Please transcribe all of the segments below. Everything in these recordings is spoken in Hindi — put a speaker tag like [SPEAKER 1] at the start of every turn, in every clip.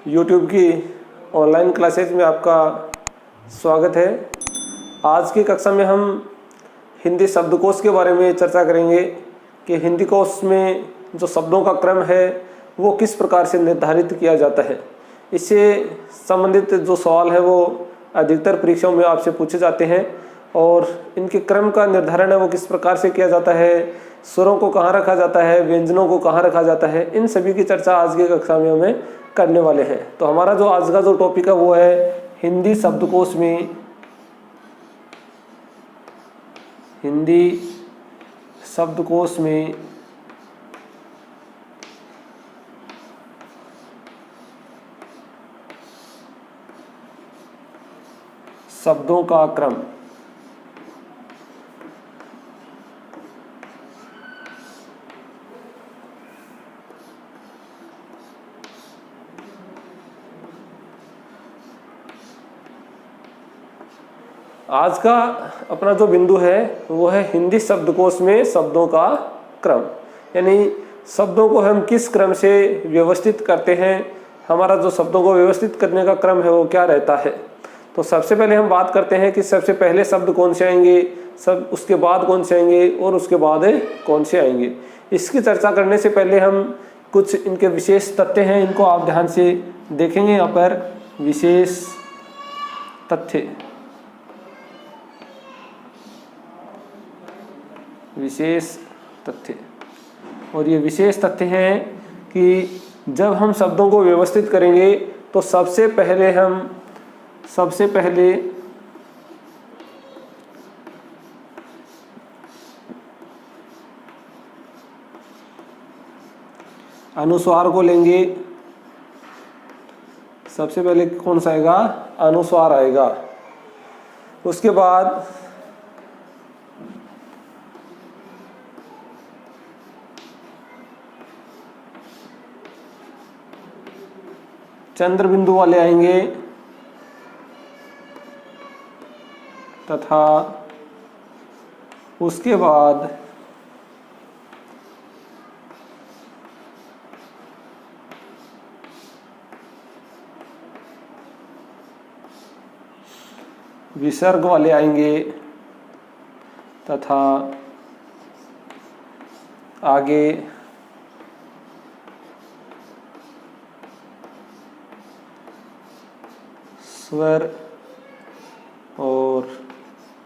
[SPEAKER 1] YouTube की ऑनलाइन क्लासेज में आपका स्वागत है। आज की कक्षा में हम हिंदी शब्दकोश के बारे में चर्चा करेंगे कि हिंदी कोश में जो शब्दों का क्रम है वो किस प्रकार से निर्धारित किया जाता है। इससे संबंधित जो सवाल है वो अधिकतर परीक्षाओं में आपसे पूछे जाते हैं और इनके क्रम का निर्धारण है वो किस प्रकार से किया जाता है, स्वरों को कहाँ रखा जाता है, व्यंजनों को कहाँ रखा जाता है, इन सभी की चर्चा आज की कक्षा में हमें करने वाले हैं। तो हमारा जो आज का जो टॉपिक है वो है हिंदी शब्दकोश में शब्दों का क्रम। आज का अपना जो बिंदु है वो है हिंदी शब्दकोश में शब्दों का क्रम, यानी शब्दों को हम किस क्रम से व्यवस्थित करते हैं, हमारा जो शब्दों को व्यवस्थित करने का क्रम है वो क्या रहता है। तो सबसे पहले हम बात करते हैं कि सबसे पहले शब्द कौन से आएंगे, सब उसके बाद कौन से आएंगे और उसके बाद कौन से आएंगे। इसकी चर्चा करने से पहले हम कुछ इनके विशेष तथ्य हैं, इनको आप ध्यान से देखेंगे। यहाँ पर विशेष तथ्य और ये विशेष तथ्य हैं कि जब हम शब्दों को व्यवस्थित करेंगे तो सबसे पहले अनुस्वार को लेंगे। सबसे पहले कौन सा आएगा? अनुस्वार आएगा। उसके बाद चंद्र बिंदु वाले आएंगे तथा उसके बाद विसर्ग वाले आएंगे तथा आगे स्वर और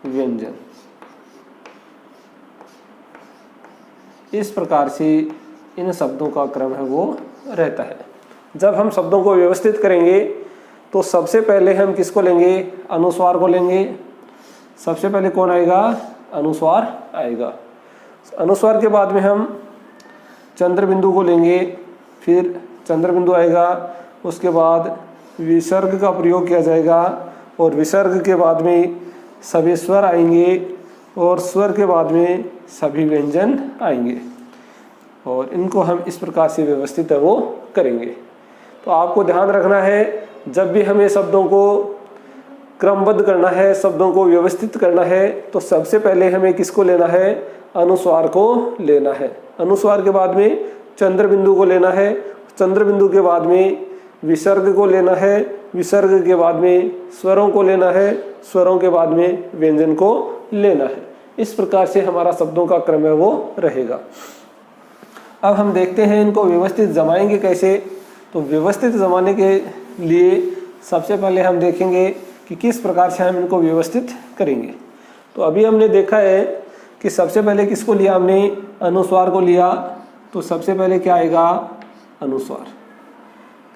[SPEAKER 1] व्यंजन। इस प्रकार से इन शब्दों का क्रम है वो रहता है। जब हम शब्दों को व्यवस्थित करेंगे तो सबसे पहले हम किसको लेंगे? अनुस्वार को लेंगे। सबसे पहले कौन आएगा? अनुस्वार आएगा। अनुस्वार के बाद में हम चंद्र बिंदु को लेंगे, फिर चंद्र बिंदु आएगा। उसके बाद विसर्ग का प्रयोग किया जाएगा और विसर्ग के बाद में सभी स्वर आएंगे और स्वर के बाद में सभी व्यंजन आएंगे और इनको हम इस प्रकार से व्यवस्थित है वो करेंगे। तो आपको ध्यान रखना है, जब भी हमें शब्दों को क्रमबद्ध करना है, शब्दों को व्यवस्थित करना है, तो सबसे पहले हमें किसको लेना है? अनुस्वार को लेना है। अनुस्वार के बाद में चंद्र बिंदु को लेना है। चंद्र बिंदु के बाद में विसर्ग को लेना है। विसर्ग के बाद में स्वरों को लेना है। स्वरों के बाद में व्यंजन को लेना है। इस प्रकार से हमारा शब्दों का क्रम है वो रहेगा। अब हम देखते हैं इनको व्यवस्थित जमाएंगे कैसे। तो व्यवस्थित जमाने के लिए सबसे पहले हम देखेंगे कि किस प्रकार से हम इनको व्यवस्थित करेंगे। तो अभी हमने देखा है कि सबसे पहले किसको लिया हमने? अनुस्वार को लिया। तो सबसे पहले क्या आएगा? अनुस्वार।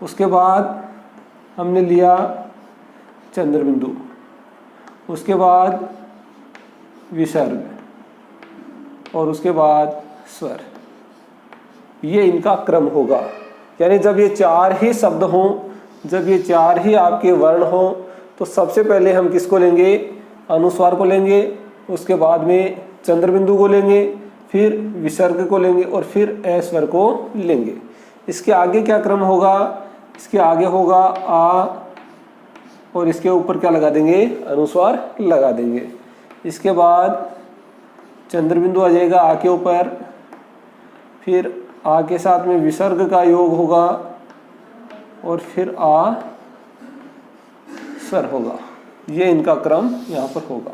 [SPEAKER 1] उसके बाद हमने लिया चंद्र बिंदु, उसके बाद विसर्ग और उसके बाद स्वर। ये इनका क्रम होगा। यानी जब ये चार ही शब्द हों, जब ये चार ही आपके वर्ण हों, तो सबसे पहले हम किसको लेंगे? अनुस्वार को लेंगे। उसके बाद में चंद्र बिंदु को लेंगे, फिर विसर्ग को लेंगे और फिर स्वर को लेंगे। इसके आगे क्या क्रम होगा? इसके आगे होगा आ और इसके ऊपर क्या लगा देंगे? अनुस्वार लगा देंगे। इसके बाद चंद्र बिंदु आ जाएगा आ के ऊपर, फिर आ के साथ में विसर्ग का योग होगा और फिर आ स्वर होगा। ये इनका क्रम यहाँ पर होगा।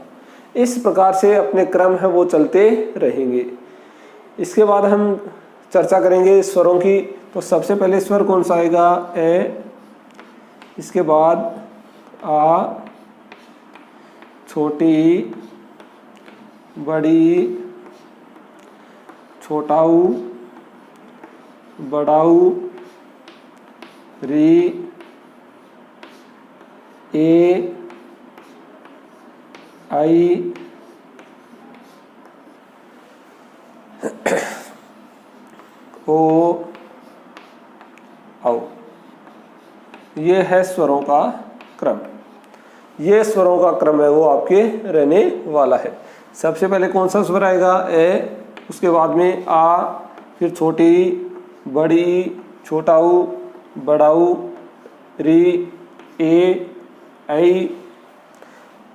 [SPEAKER 1] इस प्रकार से अपने क्रम है वो चलते रहेंगे। इसके बाद हम चर्चा करेंगे स्वरों की। तो सबसे पहले स्वर कौन सा आएगा? ए, इसके बाद आ, छोटी, बड़ी, छोटाऊ, बड़ाऊ, री, ए, आई, ओ, औ। ये है स्वरों का क्रम। ये स्वरों का क्रम है वो आपके रहने वाला है। सबसे पहले कौन सा स्वर आएगा? ए, उसके बाद में आ, फिर छोटी, बड़ी, छोटाऊ, बड़ाऊ, री, ए, आई,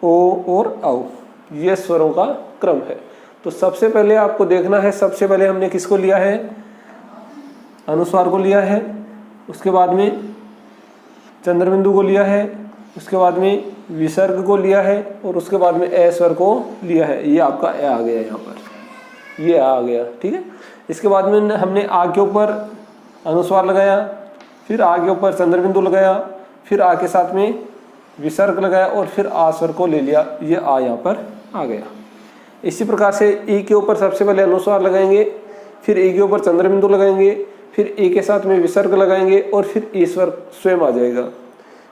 [SPEAKER 1] ओ और औ। ये स्वरों का क्रम है। तो सबसे पहले आपको देखना है, सबसे पहले हमने किसको लिया है? अनुस्वार को लिया है। उसके बाद में चंद्रबिंदु को लिया है। उसके बाद में विसर्ग को लिया है और उसके बाद में ए स्वर को लिया है। ये आपका ए आ गया यहाँ पर, ये आ गया, ठीक है। इसके बाद में हमने आ के ऊपर अनुस्वार लगाया, फिर आ के ऊपर चंद्रबिंदु लगाया, फिर आ के साथ में विसर्ग लगाया और फिर आ स्वर को ले लिया। ये आ यहाँ पर आ गया। इसी प्रकार से ई के ऊपर सबसे पहले अनुस्वार लगाएंगे, फिर ई के ऊपर चंद्रबिंदु लगाएंगे, फिर ई के साथ में विसर्ग लगाएंगे और फिर ई स्वर स्वयं आ जाएगा।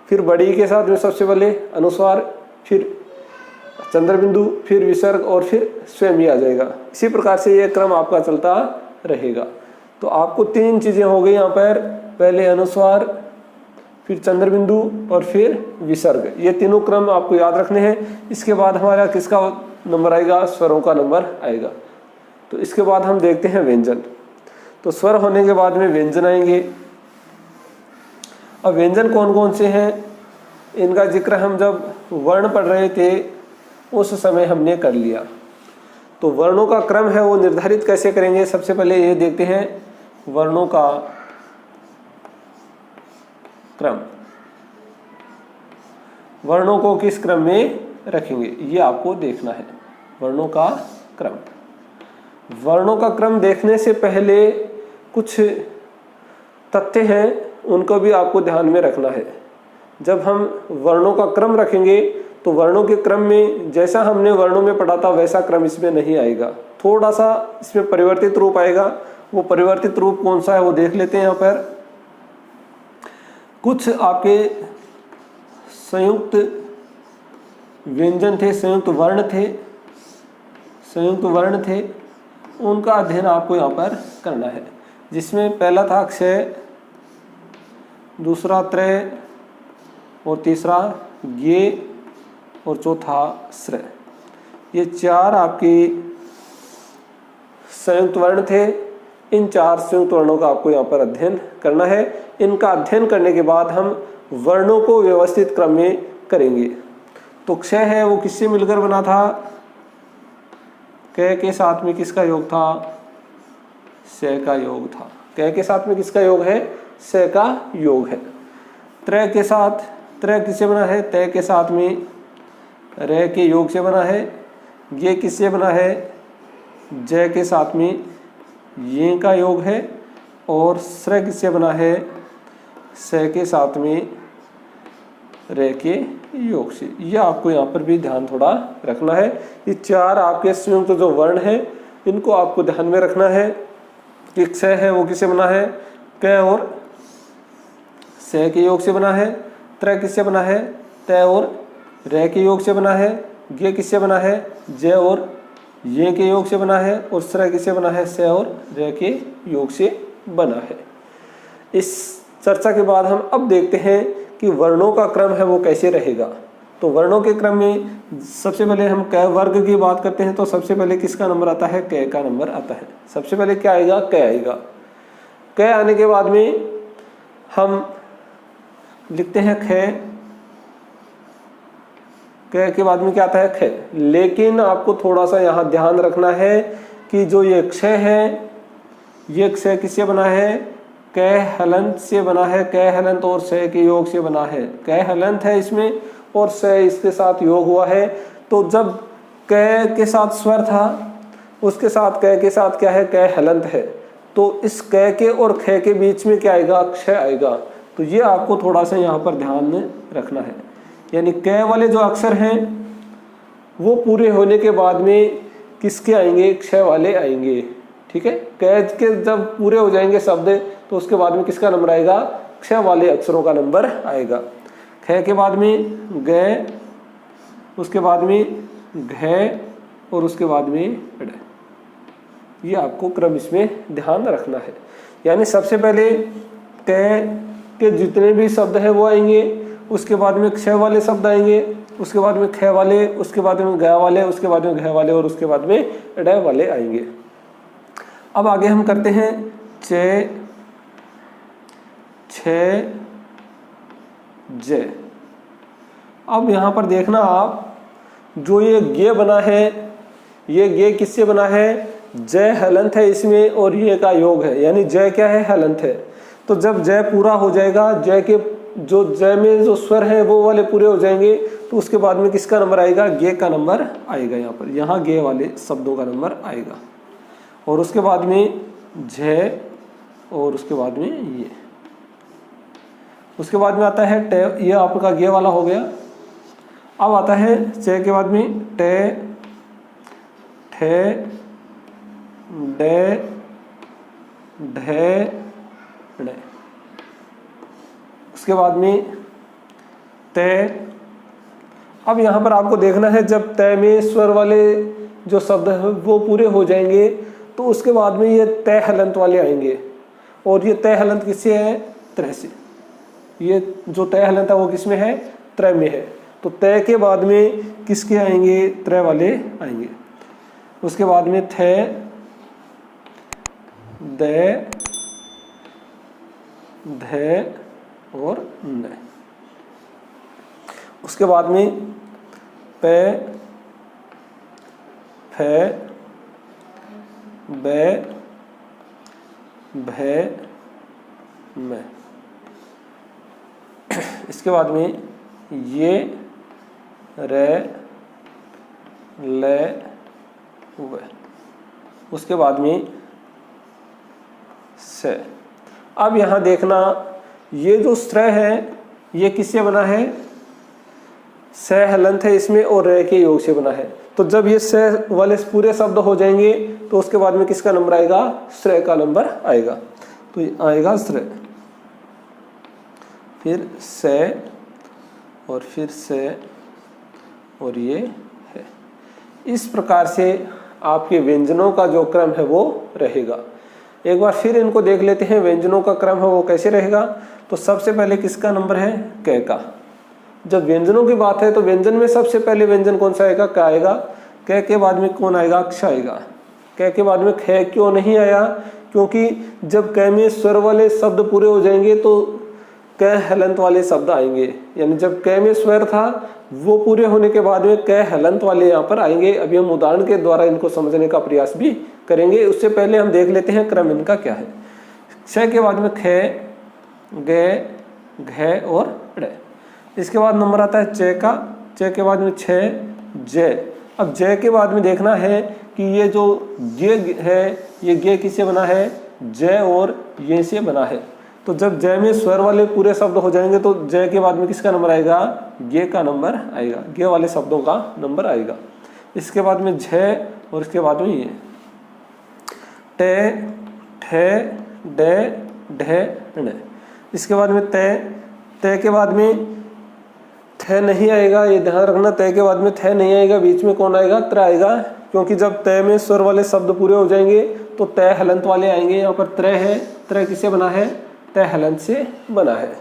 [SPEAKER 1] फिर बड़ी के साथ में सबसे पहले अनुस्वार, फिर चंद्रबिंदु, फिर विसर्ग और फिर स्वयं ही आ जाएगा। इसी प्रकार से ये क्रम आपका चलता रहेगा। तो आपको तीन चीजें हो गई यहाँ पर, पहले अनुस्वार, फिर चंद्रबिंदु और फिर विसर्ग। ये तीनों क्रम आपको याद रखने हैं। इसके बाद हमारा किसका नंबर आएगा? स्वरों का नंबर आएगा। तो इसके बाद हम देखते हैं व्यंजन। तो स्वर होने के बाद में व्यंजन आएंगे। अब व्यंजन कौन कौन से हैं, इनका जिक्र हम जब वर्ण पढ़ रहे थे उस समय हमने कर लिया। तो वर्णों का क्रम है वो निर्धारित कैसे करेंगे? सबसे पहले ये देखते हैं वर्णों का क्रम। वर्णों को किस क्रम में रखेंगे ये आपको देखना है। वर्णों का क्रम, वर्णों का क्रम देखने से पहले कुछ तथ्य हैं, उनको भी आपको ध्यान में रखना है। जब हम वर्णों का क्रम रखेंगे तो वर्णों के क्रम में जैसा हमने वर्णों में पढ़ा था वैसा क्रम इसमें नहीं आएगा, थोड़ा सा इसमें परिवर्तित रूप आएगा। वो परिवर्तित रूप कौन सा है वो देख लेते हैं। यहाँ पर कुछ आपके संयुक्त व्यंजन थे, संयुक्त वर्ण थे, संयुक्त वर्ण थे, उनका अध्ययन आपको यहाँ पर करना है। जिसमें पहला था क्षय, दूसरा त्रय और तीसरा ज्ञेय और चौथा श्रय। ये चार आपकी संयुक्त वर्ण थे। इन चार संयुक्त वर्णों का आपको यहाँ पर अध्ययन करना है। इनका अध्ययन करने के बाद हम वर्णों को व्यवस्थित क्रम में करेंगे। तो क्षय है वो किससे मिलकर बना था? क के साथ में किसका योग था? स का योग था। क के साथ में किसका योग है? स का योग है। त्रय के साथ, त्रय किससे बना है? तय के साथ में र के योग से बना है। ये किससे बना है? जय के साथ में ये का योग है। और श्रय किससे बना है? स के साथ में र के योग से। यह आपको यहाँ पर भी ध्यान थोड़ा रखना है। ये चार आपके संयुक्त जो वर्ण हैं इनको आपको ध्यान में रखना है। कि क्ष है वो किससे बना है? क और स के योग से बना है। त्रय किससे बना है? तय और र के योग से बना है। ज्ञ किससे बना है? ज और ये के योग से बना है। और श्रय किससे बना है? स और र के योग से बना है। इस चर्चा के बाद हम अब देखते हैं कि वर्णों का क्रम है वो कैसे रहेगा। तो वर्णों के क्रम में सबसे पहले हम क वर्ग की बात करते हैं। तो सबसे पहले किसका नंबर आता है? क का नंबर आता है। सबसे पहले क्या आएगा? क आएगा। क आने के बाद में हम लिखते हैं ख। क के बाद में क्या आता है? ख। लेकिन आपको थोड़ा सा यहाँ ध्यान रखना है कि जो ये क्ष है, ये क्ष किससे बना है? कै हलंत से बना है, कै हलंत और से के योग से बना है। कै हलंत है इसमें और से इसके साथ योग हुआ है। तो जब कै के साथ स्वर था उसके साथ कै के साथ क्या है, कै हलंत है। तो इस कै के और खे के बीच में क्या आएगा, क्षय आएगा। तो ये आपको थोड़ा सा यहाँ पर ध्यान में रखना है। यानी कै वाले जो अक्षर हैं वो पूरे होने के बाद में किसके आएंगे, क्षय वाले आएंगे। ठीक है, कै के जब पूरे हो जाएंगे शब्द तो उसके बाद में किसका नंबर आएगा, क्षय वाले अक्षरों का नंबर आएगा। ख के बाद में ग, उसके बाद में घ और उसके बाद में ड़। ये आपको क्रम इसमें ध्यान रखना है। यानी सबसे पहले कै के जितने भी शब्द हैं वो आएंगे, उसके बाद में क्षय वाले शब्द आएंगे, उसके बाद में ख वाले, उसके बाद में ग वाले, उसके बाद में घ वाले और उसके बाद में ड़ वाले आएंगे। अब आगे हम करते हैं चे, छे, जे। अब यहाँ पर देखना आप, जो ये गे बना है, ये गे किससे बना है, जय हलंत है इसमें और ये का योग है, यानी जय क्या है, हलंत है। तो जब जय पूरा हो जाएगा, जय के जो जय में जो स्वर है वो वाले पूरे हो जाएंगे, तो उसके बाद में किसका नंबर आएगा, गे का नंबर आएगा। यहाँ पर यहाँ गे वाले शब्दों का नंबर आएगा। और उसके बाद में झ और उसके बाद में ये, उसके बाद में आता है टे, ये आपका गे वाला हो गया। अब आता है चे के बाद में टे, ठे, डे, ढे, ढे। उसके बाद में ते। अब यहाँ पर आपको देखना है, जब तय में स्वर वाले जो शब्द है वो पूरे हो जाएंगे तो उसके बाद में ये तय हलंत वाले आएंगे। और ये तय हलंत किससे है, त्रय से। ये जो तय हलंत है वो किसमें है, त्रय में है। तो तय के बाद में किसके आएंगे, त्रय वाले आएंगे। उसके बाद में थे, दे, धे और न। उसके बाद में पे, फे, बे, भे, में। इसके बाद में ये, रे, ले, वे। उसके बाद में से। अब यहाँ देखना, ये जो स्त्र है ये किससे बना है, स हलंत है इसमें और रे के योग से बना है। तो जब ये स वाले पूरे शब्द हो जाएंगे तो उसके बाद में किसका नंबर आएगा, श्रेय का नंबर आएगा। तो ये आएगा श्रेय, फिर से और फिर से और ये है। इस प्रकार से आपके व्यंजनों का जो क्रम है वो रहेगा। एक बार फिर इनको देख लेते हैं, व्यंजनों का क्रम है वो कैसे रहेगा। तो सबसे पहले किसका नंबर है, कै का। जब व्यंजनों की बात है तो व्यंजन में सबसे पहले व्यंजन कौन सा आएगा, क आएगा। कै के बाद में कौन आएगा, क्ष आएगा। कै के बाद में ख क्यों नहीं आया, क्योंकि जब कै में स्वर वाले शब्द पूरे हो जाएंगे तो कै हलंत वाले शब्द आएंगे। यानी जब कै में स्वर था वो पूरे होने के बाद में कै हलंत वाले यहाँ पर आएंगे। अभी हम उदाहरण के द्वारा इनको समझने का प्रयास भी करेंगे। उससे पहले हम देख लेते हैं क्रम इनका क्या है। क्ष के बाद में ख, गे, घ और ड़। इसके बाद नंबर आता है चे का। चे के बाद में छे, जय। अब जय के बाद में देखना है कि ये जो गे है ये गे किससे बना है, जय और ये से बना है। तो जब जय में स्वर वाले पूरे शब्द हो जाएंगे तो जय के बाद में किसका नंबर आएगा, गे का नंबर आएगा, गे वाले शब्दों का नंबर आएगा। इसके बाद में झ और इसके बाद में ये टे, ठे, डे, ढे, ण। इसके बाद में तय। तय के बाद में थे नहीं आएगा, ये ध्यान रखना। तय के बाद में थे नहीं आएगा, बीच में कौन आएगा, त्र आएगा। क्योंकि जब तय में स्वर वाले शब्द पूरे हो जाएंगे तो तय हलंत वाले आएंगे। यहाँ पर त्रय है, त्रय किससे बना है, तय हलंत से बना है।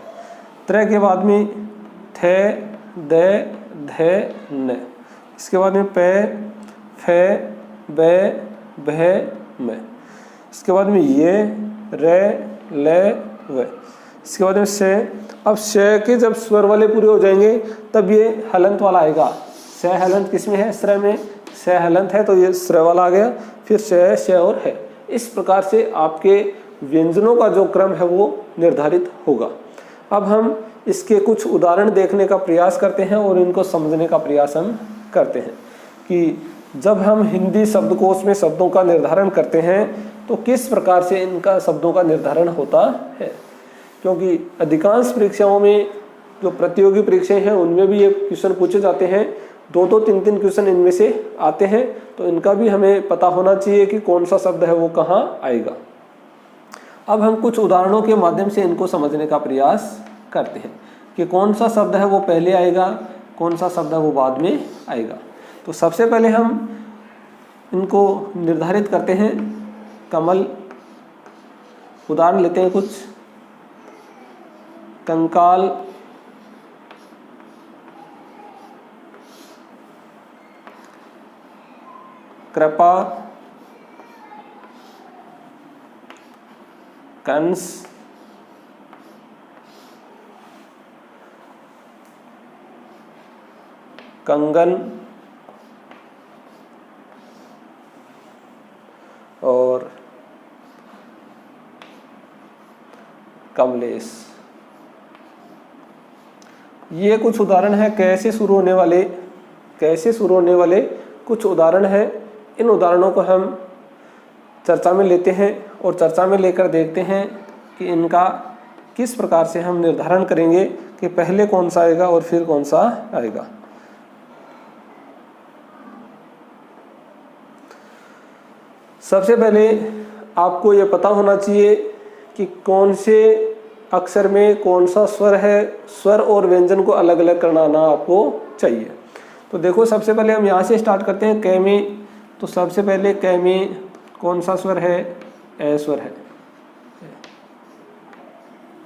[SPEAKER 1] त्रय के बाद में थे, दे, धे, न। इसके बाद में पे, फे, बे, भे, में। इसके बाद में ये, रे, ले, वे। इसके बाद में से। अब से के जब स्वर वाले पूरे हो जाएंगे तब ये हलंत वाला आएगा। से हलंत किसमें है, श्रय में। से हलंत है तो ये श्रय वाला आ गया। फिर से और है। इस प्रकार से आपके व्यंजनों का जो क्रम है वो निर्धारित होगा। अब हम इसके कुछ उदाहरण देखने का प्रयास करते हैं और इनको समझने का प्रयास हम करते हैं कि जब हम हिंदी शब्दकोश में शब्दों का निर्धारण करते हैं तो किस प्रकार से इनका शब्दों का निर्धारण होता है। क्योंकि अधिकांश परीक्षाओं में, जो प्रतियोगी परीक्षाएं हैं उनमें भी ये क्वेश्चन पूछे जाते हैं, 2-2, 3-3 क्वेश्चन इनमें से आते हैं, तो इनका भी हमें पता होना चाहिए कि कौन सा शब्द है वो कहाँ आएगा। अब हम कुछ उदाहरणों के माध्यम से इनको समझने का प्रयास करते हैं कि कौन सा शब्द है वो पहले आएगा, कौन सा शब्द है वो बाद में आएगा। तो सबसे पहले हम इनको निर्धारित करते हैं। कमल, उदाहरण लेते हैं कुछ। कंकाल, कृपा, कंस, कंगन और कमलेश। ये कुछ उदाहरण हैं कैसे शुरू होने वाले कुछ उदाहरण हैं। इन उदाहरणों को हम चर्चा में लेते हैं और चर्चा में लेकर देखते हैं कि इनका किस प्रकार से हम निर्धारण करेंगे कि पहले कौन सा आएगा और फिर कौन सा आएगा। सबसे पहले आपको ये पता होना चाहिए कि कौन से अक्षर में कौन सा स्वर है। स्वर और व्यंजन को अलग अलग करना आना आपको चाहिए। तो देखो, सबसे पहले हम यहाँ से स्टार्ट करते हैं कै में। तो सबसे पहले कै में कौन सा स्वर है? ए स्वर है।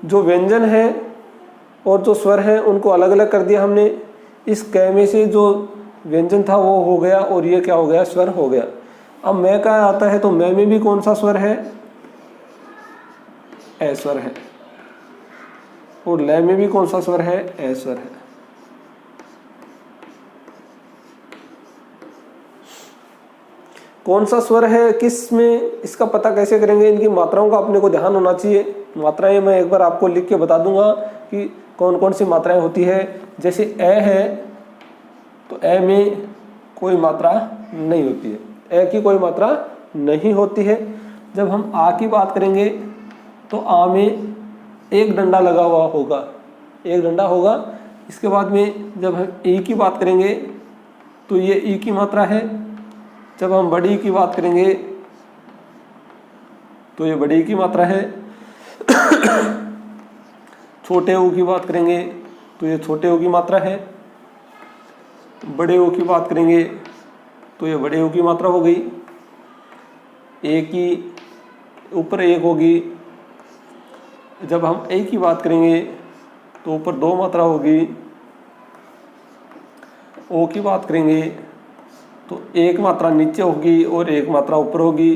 [SPEAKER 1] जो व्यंजन है और जो स्वर है उनको अलग अलग कर दिया हमने। इस कै में से जो व्यंजन था वो हो गया और ये क्या हो गया? स्वर हो गया। अब मैं का आता है तो मैं में भी कौन सा स्वर है? ए स्वर है। और लय में भी कौन सा स्वर है? ए स्वर है। कौन सा स्वर है किस में, इसका पता कैसे करेंगे? इनकी मात्राओं का अपने को ध्यान होना चाहिए। मात्राएं मैं एक बार आपको लिख के बता दूंगा कि कौन कौन सी मात्राएं होती है। जैसे ए है तो ए में कोई मात्रा नहीं होती है, ए की कोई मात्रा नहीं होती है। जब हम आ की बात करेंगे तो आ में एक डंडा लगा हुआ होगा, एक डंडा होगा। इसके बाद में जब हम ई की बात करेंगे तो ये ई की मात्रा है। जब हम बड़ी की बात करेंगे तो ये बड़ी की मात्रा है। छोटे ऊ की बात करेंगे तो ये छोटे ऊ की मात्रा है। बड़े ऊ की बात करेंगे तो ये बड़े ऊ की मात्रा हो गई। ए की ऊपर एक होगी। जब हम ए की बात करेंगे तो ऊपर दो मात्रा होगी। ओ की बात करेंगे तो एक मात्रा नीचे होगी और एक मात्रा ऊपर होगी।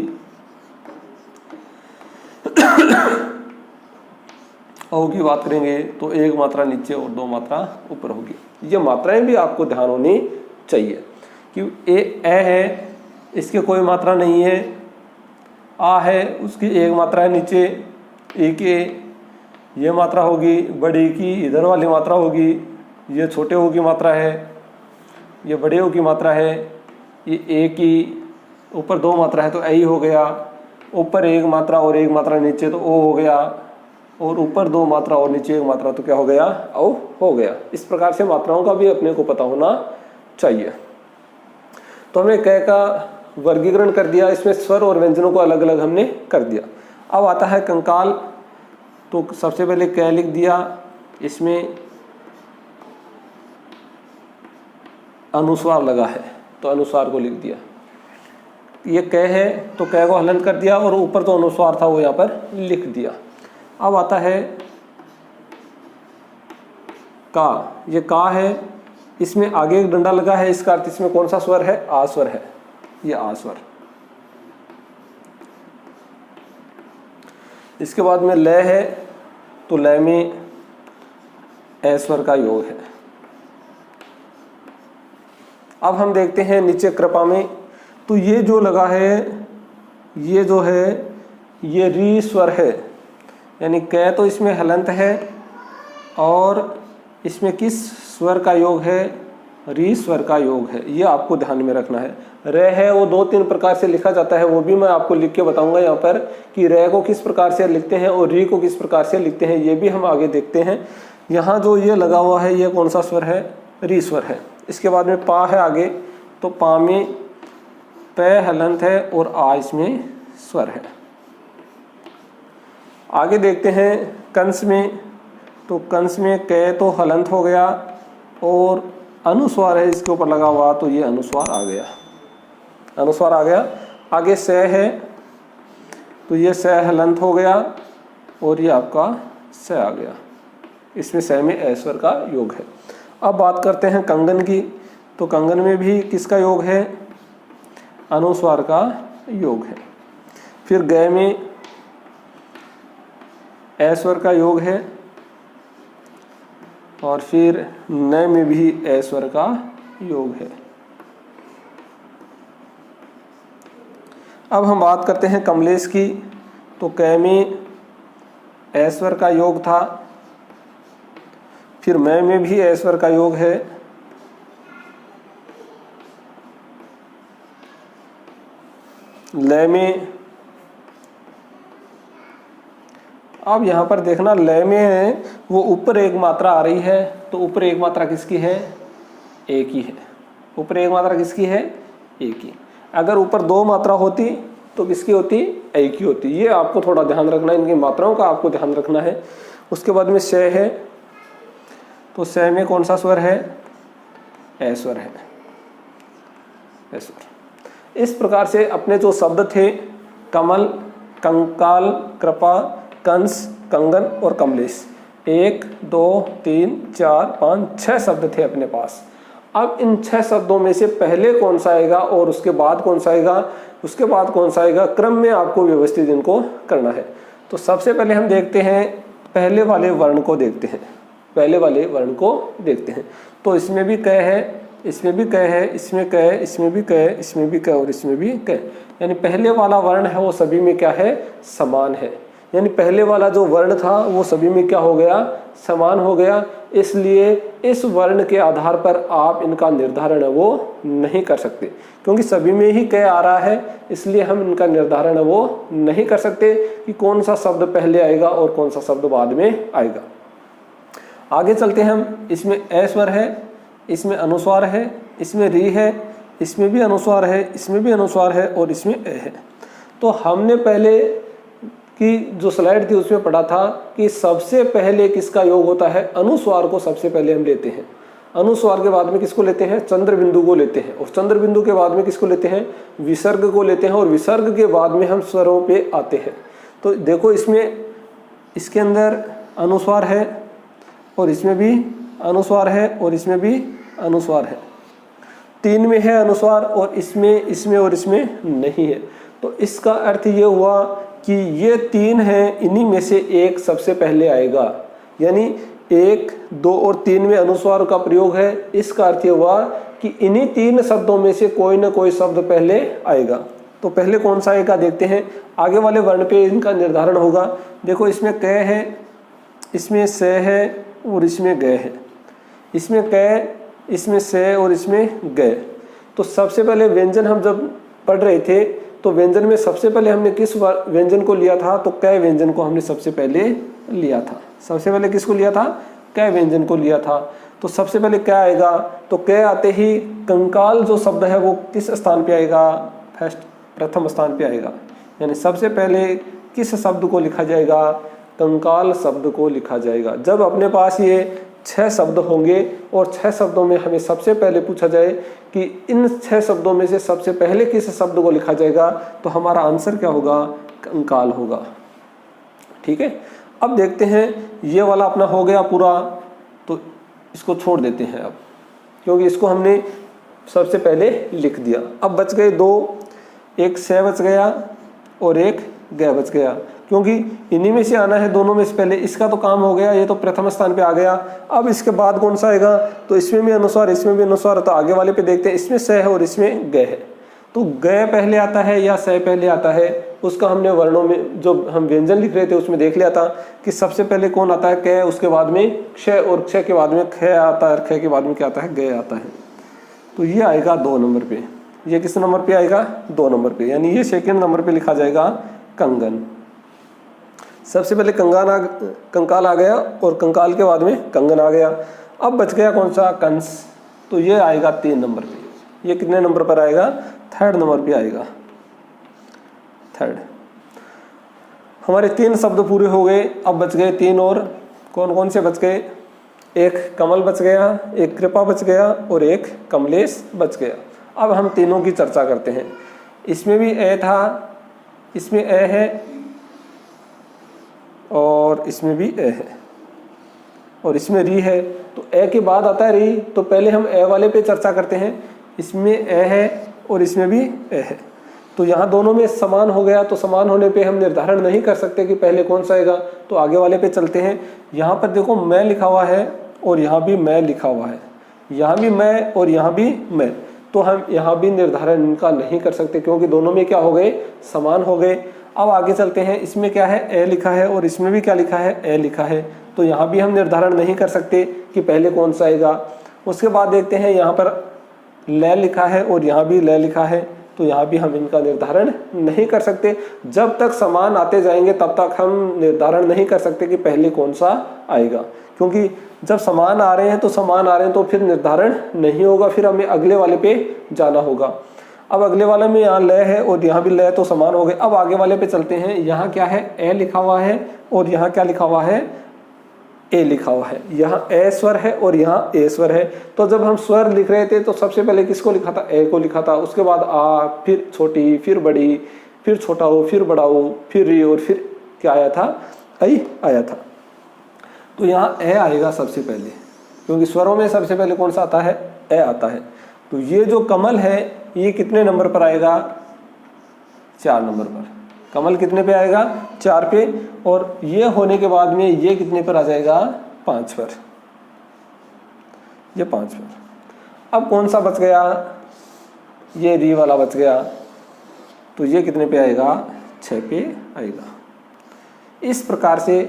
[SPEAKER 1] ओ की बात करेंगे तो एक मात्रा नीचे और दो मात्रा ऊपर होगी। ये मात्राएं भी आपको ध्यान होनी चाहिए कि ए है, इसके कोई मात्रा नहीं है। आ है, उसकी एक मात्रा है नीचे। ए के ये मात्रा होगी, बड़ी की इधर वाली मात्रा होगी। ये छोटे ओ की मात्रा है, ये बड़े ओ की मात्रा है। ये ए की ऊपर दो मात्रा है तो ए हो गया। ऊपर एक मात्रा और एक मात्रा नीचे तो ओ हो गया। और ऊपर दो मात्रा और नीचे एक मात्रा तो क्या हो गया? ओ हो गया। इस प्रकार से मात्राओं का भी अपने को पता होना चाहिए। तो हमने कै का वर्गीकरण कर दिया, इसमें स्वर और व्यंजनों को अलग अलग हमने कर दिया। अब आता है कंकाल। तो सबसे पहले कै लिख दिया, इसमें अनुस्वार लगा है तो अनुस्वार को लिख दिया। ये कै है तो कै को हलन कर दिया और ऊपर तो अनुस्वार था वो यहाँ पर लिख दिया। अब आता है का। ये का है, इसमें आगे एक डंडा लगा है, इसका अर्थ इसमें कौन सा स्वर है? आ स्वर है। ये आ स्वर। इसके बाद में लय है तो लय में ए स्वर का योग है। अब हम देखते हैं नीचे कृपा में। तो ये जो लगा है, ये जो है ये री स्वर है, यानी कै तो इसमें हलंत है और इसमें किस स्वर का योग है, री स्वर का योग है। ये आपको ध्यान में रखना है। रे है वो 2-3 प्रकार से लिखा जाता है, वो भी मैं आपको लिख के बताऊंगा यहाँ पर कि रे को किस प्रकार से लिखते हैं और री को किस प्रकार से लिखते हैं, ये भी हम आगे देखते हैं। यहाँ जो ये लगा हुआ है ये कौन सा स्वर है, री स्वर है। इसके बाद में पा है आगे, तो पा में पै हलंत है और आ इसमें स्वर है। आगे देखते हैं कंस में, तो कंस में कै तो हलंत हो गया और अनुस्वार है इसके ऊपर लगा हुआ, तो ये अनुस्वार आ गया, अनुस्वार आ गया। आगे स है, तो ये स हलंत हो गया और ये आपका स आ गया। इसमें स में ए स्वर का योग है। अब बात करते हैं कंगन की, तो कंगन में भी किसका योग है, अनुस्वार का योग है। फिर ग में ए स्वर का योग है और फिर न में भी ए स्वर का योग है। अब हम बात करते हैं कमलेश की, तो कै में ए स्वर का योग था, फिर मैं में भी ए स्वर का योग है, लय में, अब यहाँ पर देखना लय में है वो ऊपर एक मात्रा आ रही है, तो ऊपर एक मात्रा किसकी है, एक ही है। ऊपर एक मात्रा किसकी है, एक ही। अगर ऊपर 2 मात्रा होती तो किसकी होती, एक ही होती। ये आपको थोड़ा ध्यान रखना है, इनकी मात्राओं का आपको ध्यान रखना है। उसके बाद में स है, तो स में कौन सा स्वर है, ए स्वर है, ए स्वर। इस प्रकार से अपने जो शब्द थे कमल, कंकाल, कृपा, कंस, कंगन और कमलेश, 1 2 3 4 5 6 शब्द थे अपने पास। अब इन 6 शब्दों में से पहले कौन सा आएगा और उसके बाद कौन सा आएगा, उसके बाद कौन सा आएगा, क्रम में आपको व्यवस्थित इनको करना है। तो सबसे पहले हम देखते हैं पहले वाले वर्ण को देखते हैं, पहले वाले वर्ण को देखते हैं। तो इसमें भी क है, इसमें भी क है, इसमें क है, इसमें भी क है, इसमें भी क और इसमें भी क, यानी पहले वाला वर्ण है वो सभी में क्या है, समान है। यानी पहले वाला जो वर्ण था वो सभी में क्या हो गया, समान हो गया। इसलिए इस वर्ण के आधार पर आप इनका निर्धारण है वो नहीं कर सकते, क्योंकि सभी में ही क आ रहा है, इसलिए हम इनका निर्धारण है वो नहीं कर सकते कि कौन सा शब्द पहले आएगा और कौन सा शब्द बाद में आएगा। आगे चलते हैं हम। इसमें ए स्वर है, इसमें अनुस्वार है, इसमें री है, इसमें भी अनुस्वार है, इसमें भी अनुस्वार है और इसमें ए है। तो हमने पहले की जो स्लाइड थी उसमें पढ़ा था कि सबसे पहले किसका योग होता है, अनुस्वार को सबसे पहले हम लेते हैं। अनुस्वार के बाद में किसको लेते हैं, चंद्र बिंदु को लेते हैं, और चंद्र बिंदु के बाद में किसको लेते हैं, विसर्ग को लेते हैं, और विसर्ग के बाद में हम स्वरों पे आते हैं। तो देखो इसमें, इसके अंदर अनुस्वार है और इसमें भी अनुस्वार है और इसमें भी अनुस्वार है। 3 में है अनुस्वार और इसमें और इसमें नहीं है। तो इसका अर्थ ये हुआ कि ये 3 हैं, इन्हीं में से एक सबसे पहले आएगा। यानी 1 2 और 3 में अनुस्वार का प्रयोग है। इसका अर्थ ये हुआ कि इन्हीं 3 शब्दों में से कोई ना कोई शब्द पहले आएगा। तो पहले कौन सा आएगा देखते हैं, आगे वाले वर्ण पे इनका निर्धारण होगा। देखो इसमें क है, इसमें स है और इसमें ग है, इसमें क, इसमें स और इसमें ग। तो सबसे पहले व्यंजन हम जब पढ़ रहे थे तो व्यंजन में सबसे पहले हमने किस व्यंजन को लिया था, तो क व्यंजन को हमने सबसे पहले लिया था। सबसे पहले किसको लिया था, क व्यंजन को लिया था। तो सबसे पहले क्या आएगा, तो क आते ही कंकाल जो शब्द है वो किस स्थान पे आएगा, प्रथम स्थान पे आएगा। यानी सबसे पहले किस शब्द को लिखा जाएगा, कंकाल शब्द को लिखा जाएगा। जब अपने पास ये 6 शब्द होंगे और 6 शब्दों में हमें सबसे पहले पूछा जाए कि इन 6 शब्दों में से सबसे पहले किस शब्द को लिखा जाएगा, तो हमारा आंसर क्या होगा, कंकाल होगा। ठीक है, अब देखते हैं ये वाला अपना हो गया पूरा, तो इसको छोड़ देते हैं अब, क्योंकि इसको हमने सबसे पहले लिख दिया। अब बच गए 2, एक स बच गया और एक ग बच गया, क्योंकि इन्हीं में से आना है, दोनों में से पहले। इसका तो काम हो गया, ये तो प्रथम स्थान पे आ गया। अब इसके बाद कौन सा आएगा, तो इसमें भी अनुस्वार, इसमें भी अनुस्वार। तो आगे वाले पे देखते हैं, इसमें स है और इसमें ग है। तो ग पहले आता है या स पहले आता है, उसका हमने वर्णों में जो हम व्यंजन लिख रहे थे उसमें देख लिया था कि सबसे पहले कौन आता है, क, उसके बाद में क्ष, और क्ष के बाद में ख आता है, ख के बाद में क्या आता है, ग आता है। तो ये आएगा 2 नंबर पे। ये किस नंबर पे आएगा, 2 नंबर पे, यानी ये सेकंड नंबर पे लिखा जाएगा कंगन। सबसे पहले कंकाल आ गया और कंकाल के बाद में कंगन आ गया। अब बच गया कौन सा, कंस। तो ये आएगा 3 नंबर पे। ये कितने नंबर पर आएगा, 3rd नंबर पे आएगा, 3rd। हमारे 3 शब्द पूरे हो गए। अब बच गए 3 और। कौन कौन से बच गए, एक कमल बच गया, एक कृपा बच गया और एक कमलेश बच गया। अब हम तीनों की चर्चा करते हैं। इसमें भी ए था, इसमें ए है और इसमें भी ए है और इसमें री है। तो ए के बाद आता है री, तो पहले हम ए वाले पे चर्चा करते हैं। इसमें ए है और इसमें भी ए है, तो यहाँ दोनों में समान हो गया। तो समान होने पे हम निर्धारण नहीं कर सकते कि पहले कौन सा आएगा, तो आगे वाले पे चलते हैं। यहाँ पर देखो मैं लिखा हुआ है और यहाँ भी मैं लिखा हुआ है, यहाँ भी मैं और यहाँ भी मैं, तो हम यहाँ भी निर्धारण इनका नहीं कर सकते क्योंकि दोनों में क्या हो गए, समान हो गए। अब आगे चलते हैं। इसमें क्या है, ए लिखा है और इसमें भी क्या लिखा है, ए लिखा है, तो यहाँ भी हम निर्धारण नहीं कर सकते कि पहले कौन सा आएगा। उसके बाद देखते हैं, यहाँ पर ल लिखा है और यहाँ भी ल लिखा है, तो यहाँ भी हम इनका निर्धारण नहीं कर सकते। जब तक समान आते जाएंगे तब तक हम निर्धारण नहीं कर सकते कि पहले कौन सा आएगा, क्योंकि जब समान आ रहे हैं तो समान आ रहे हैं तो फिर निर्धारण नहीं होगा, फिर हमें अगले वाले पे जाना होगा। अब अगले वाले में यहाँ ल है और यहाँ भी ल, तो समान हो गए। अब आगे वाले पे चलते हैं। यहाँ क्या है, ए लिखा हुआ है और यहाँ क्या लिखा हुआ है, ए लिखा हुआ है। यहाँ ए स्वर है और यहाँ ए स्वर है। तो जब हम स्वर लिख रहे थे तो सबसे पहले किसको लिखा था, ए को लिखा था। उसके बाद आ, फिर छोटी, फिर बड़ी, फिर छोटा हो, फिर बड़ा हो, फिर री, और फिर क्या आया था, ऐ आया था। तो यहाँ ए आएगा सबसे पहले, क्योंकि स्वरों में सबसे पहले कौन सा आता है, ए आता है। तो ये जो कमल है ये कितने नंबर पर आएगा, 4 नंबर पर। कमल कितने पे आएगा, 4 पे, और ये होने के बाद में ये कितने पर आ जाएगा, 5 पर। ये 5 पर। अब कौन सा बच गया, ये री वाला बच गया, तो ये कितने पे आएगा, 6 पे आएगा। इस प्रकार से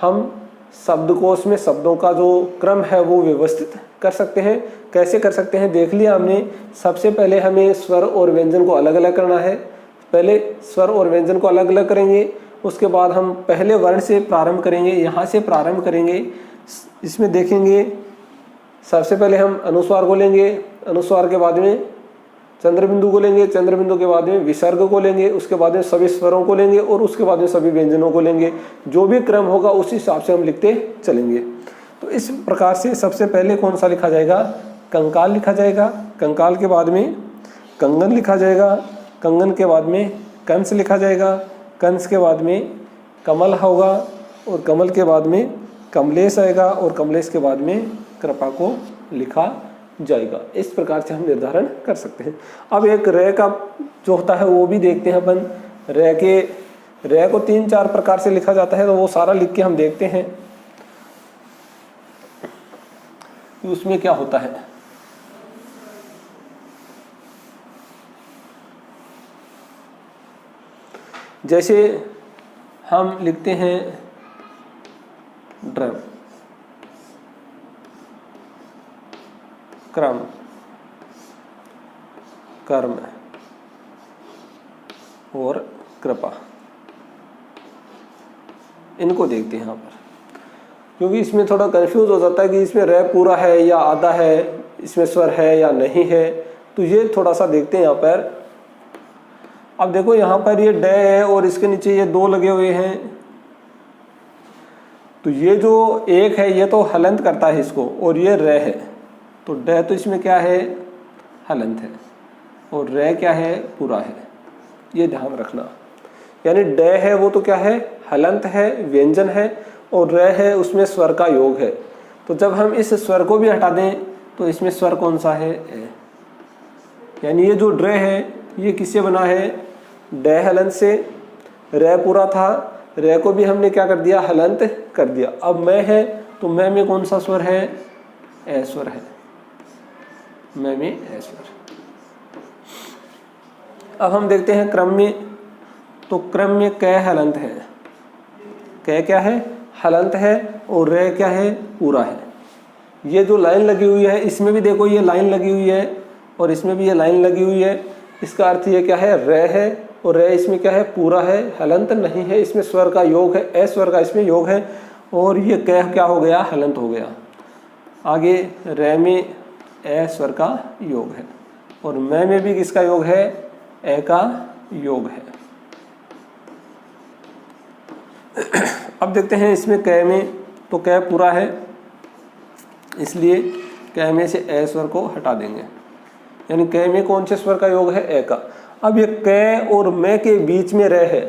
[SPEAKER 1] हम शब्दकोश में शब्दों का जो क्रम है वो व्यवस्थित कर सकते हैं। कैसे कर सकते हैं, देख लिया हमने। सबसे पहले हमें स्वर और व्यंजन को अलग अलग करना है। पहले स्वर और व्यंजन को अलग अलग करेंगे, उसके बाद हम पहले वर्ण से प्रारंभ करेंगे, यहाँ से प्रारंभ करेंगे। इसमें देखेंगे सबसे पहले हम अनुस्वार को लेंगे, अनुस्वार के बाद में चंद्र बिंदु को लेंगे, चंद्र बिंदु के बाद में विसर्ग को लेंगे, उसके बाद में सभी स्वरों को लेंगे और उसके बाद में सभी व्यंजनों को लेंगे। जो भी क्रम होगा उस हिसाब से हम लिखते चलेंगे। तो इस प्रकार से सबसे पहले कौन सा लिखा जाएगा, कंकाल लिखा जाएगा, कंकाल के बाद में कंगन लिखा जाएगा, कंगन के बाद में कंस लिखा जाएगा, कंस के बाद में कमल होगा और कमल के बाद में कमलेश आएगा और कमलेश के बाद में कृपा को लिखा जाएगा। इस प्रकार से हम निर्धारण कर सकते हैं। अब एक रे का जो होता है वो भी देखते हैं अपन। रे को 3-4 प्रकार से लिखा जाता है, तो वो सारा लिख के हम देखते हैं कि उसमें क्या होता है। जैसे हम लिखते हैं ड्रम, क्रम, कर्म और कृपा, इनको देखते हैं यहाँ पर, क्योंकि इसमें थोड़ा कंफ्यूज हो जाता है कि इसमें रे पूरा है या आधा है, इसमें स्वर है या नहीं है। तो ये थोड़ा सा देखते हैं यहाँ पर। अब देखो यहाँ पर ये डे है और इसके नीचे ये 2 लगे हुए हैं, तो ये जो एक है ये तो हलंत करता है इसको, और ये रे है, तो डे तो इसमें क्या है, हलंत है, और रे क्या है, पूरा है। ये ध्यान रखना। यानी डे है वो तो क्या है, हलंत है, व्यंजन है, और रे है उसमें स्वर का योग है। तो जब हम इस स्वर को भी हटा दें तो इसमें स्वर कौन सा है, ए। यानी ये जो ड्रे है ये किससे बना है, डे हलंत से। रे पूरा था, रे को भी हमने क्या कर दिया, हलंत कर दिया। अब मैं है तो मैं में कौन सा स्वर है, ए स्वर है, मैं में ए स्वर। अब हम देखते हैं क्रम में। तो क्रम में क हलंत है, क क्या है, हलंत है, और रे क्या है, पूरा है। ये जो लाइन लगी हुई है इसमें भी देखो ये लाइन लगी हुई है और इसमें भी ये लाइन लगी हुई है, इसका अर्थ ये क्या है, रे है, और रे इसमें क्या है, पूरा है, हलंत नहीं है, इसमें स्वर का योग है, ए स्वर का इसमें योग है, और ये क क्या हो गया, हलंत हो गया। आगे रे में ए स्वर का योग है, और मैं में भी किसका योग है, ए का योग है। अब देखते हैं इसमें क में, तो क पूरा है, इसलिए क में से ए स्वर को हटा देंगे, यानी क में कौन से स्वर का योग है, ए का। अब ये क और मैं के बीच में रे है,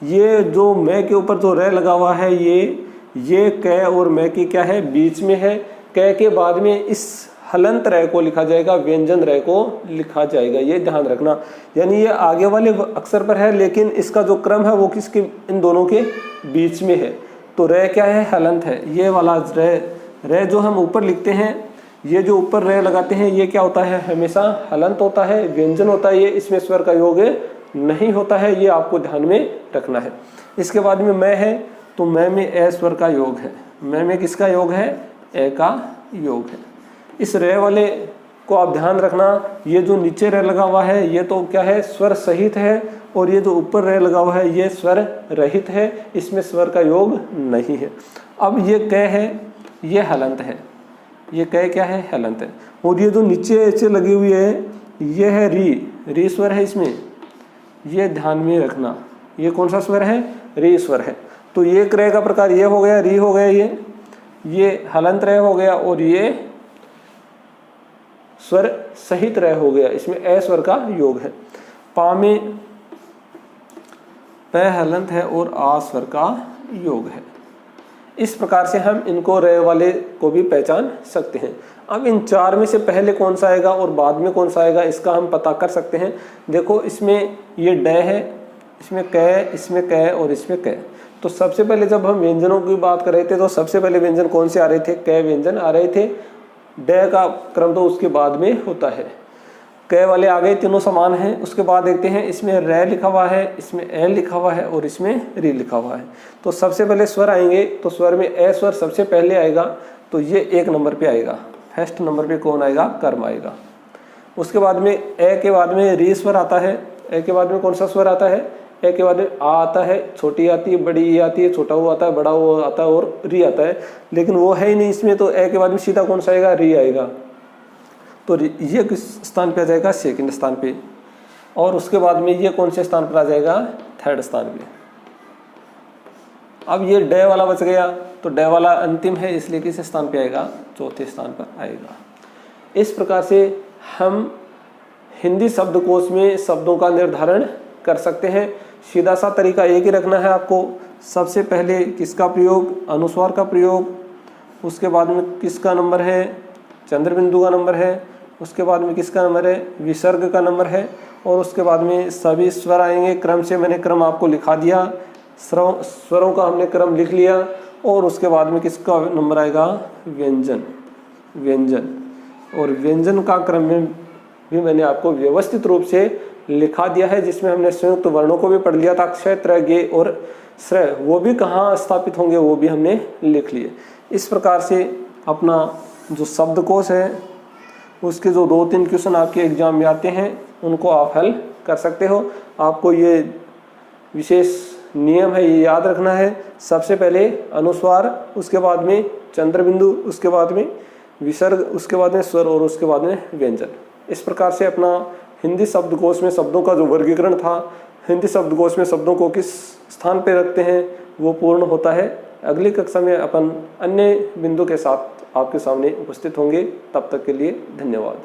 [SPEAKER 1] ये जो मैं के ऊपर जो रे लगा हुआ है ये क और मैं की क्या है, बीच में है। क के बाद में इस हलंत रे को लिखा जाएगा, व्यंजन रे को लिखा जाएगा, ये ध्यान रखना। यानी ये आगे वाले अक्षर पर है, लेकिन इसका जो क्रम है वो किसके, इन दोनों के बीच में है। तो रे क्या है, हलंत है। ये वाला रे जो हम ऊपर लिखते हैं, ये जो ऊपर रे लगाते हैं, ये क्या होता है, हमेशा हलंत होता है, व्यंजन होता है, ये इसमें स्वर का योग नहीं होता है, ये आपको ध्यान में रखना है। इसके बाद में मैं है, तो मैं में ए स्वर का योग है, मैं में किसका योग है, ए का योग है। इस रे वाले को आप ध्यान रखना, ये जो नीचे रे लगा हुआ है ये तो क्या है, स्वर सहित है, और ये जो ऊपर रे लगा हुआ है ये स्वर रहित है, इसमें स्वर का योग नहीं है। अब ये क है, ये हलंत है, ये क क्या है, हलंत है, और ये जो नीचे ऐसे लगी हुई है ये है री स्वर है इसमें, ये ध्यान में रखना, ये कौन सा स्वर है, री स्वर है। तो ये क्रय का प्रकार ये हो गया, री हो गया, ये हलंत रह हो गया, और ये स्वर सहित रह हो गया, इसमें ए स्वर का योग है। पा में प हलंत है और आ स्वर का योग है। इस प्रकार से हम इनको रे वाले को भी पहचान सकते हैं। अब इन चार में से पहले कौन सा आएगा और बाद में कौन सा आएगा, इसका हम पता कर सकते हैं। देखो इसमें ये ड है, इसमें क और इसमें क। तो सबसे पहले जब हम व्यंजनों की बात कर रहे थे तो सबसे पहले व्यंजन कौन से आ रहे थे, क व्यंजन आ रहे थे। ड का क्रम तो उसके बाद में होता है। क वाले आ गए, तीनों समान हैं। उसके बाद देखते हैं इसमें रे लिखा हुआ है, इसमें ए लिखा हुआ है और इसमें री लिखा हुआ है। तो सबसे पहले स्वर आएंगे, तो स्वर में ए स्वर सबसे पहले आएगा, तो ये 1 नंबर पे आएगा। फर्स्ट नंबर पे कौन आएगा, कर्म आएगा। उसके बाद में ए के बाद में री स्वर आता है। ए के बाद में कौन सा स्वर आता है, ए के बाद में आ आता है, छोटी आती है, बड़ी ई आती है, छोटा वो आता है, बड़ा वो आता है और री आता है, लेकिन वो है ही नहीं इसमें। तो ए के बाद में सीधा कौन सा आएगा, री आएगा। तो ये किस स्थान पे आ जाएगा, सेकंड स्थान पे। और उसके बाद में ये कौन से स्थान पर आ जाएगा, थर्ड स्थान पे। अब ये ड वाला बच गया, तो ड वाला अंतिम है, इसलिए किस स्थान पे आएगा, चौथे स्थान पर आएगा। इस प्रकार से हम हिंदी शब्दकोश में शब्दों का निर्धारण कर सकते हैं। सीधा सा तरीका एक ही रखना है आपको। सबसे पहले किसका प्रयोग, अनुस्वार का प्रयोग, उसके बाद में किसका नंबर है, चंद्र बिंदु का नंबर है, उसके बाद में किसका नंबर है, विसर्ग का नंबर है, और उसके बाद में सभी स्वर आएंगे। क्रम से मैंने क्रम आपको लिखा दिया, स्वरों का हमने क्रम लिख लिया, और उसके बाद में किसका नंबर आएगा, व्यंजन। और व्यंजन का क्रम में भी मैंने आपको व्यवस्थित रूप से लिखा दिया है, जिसमें हमने संयुक्त वर्णों को भी पढ़ लिया था, क्ष, त्र, गे और श्र, वो भी कहाँ स्थापित होंगे वो भी हमने लिख लिए। इस प्रकार से अपना जो शब्दकोश है उसके जो 2-3 क्वेश्चन आपके एग्जाम में आते हैं उनको आप हल कर सकते हो। आपको ये विशेष नियम है, ये याद रखना है। सबसे पहले अनुस्वार, उसके बाद में चंद्र बिंदु, उसके बाद में विसर्ग, उसके बाद में स्वर और उसके बाद में व्यंजन। इस प्रकार से अपना हिंदी शब्दकोश में शब्दों का जो वर्गीकरण था, हिंदी शब्दकोश में शब्दों को किस स्थान पर रखते हैं, वो पूर्ण होता है। अगली कक्षा में अपन अन्य बिंदु के साथ आपके सामने उपस्थित होंगे। तब तक के लिए धन्यवाद।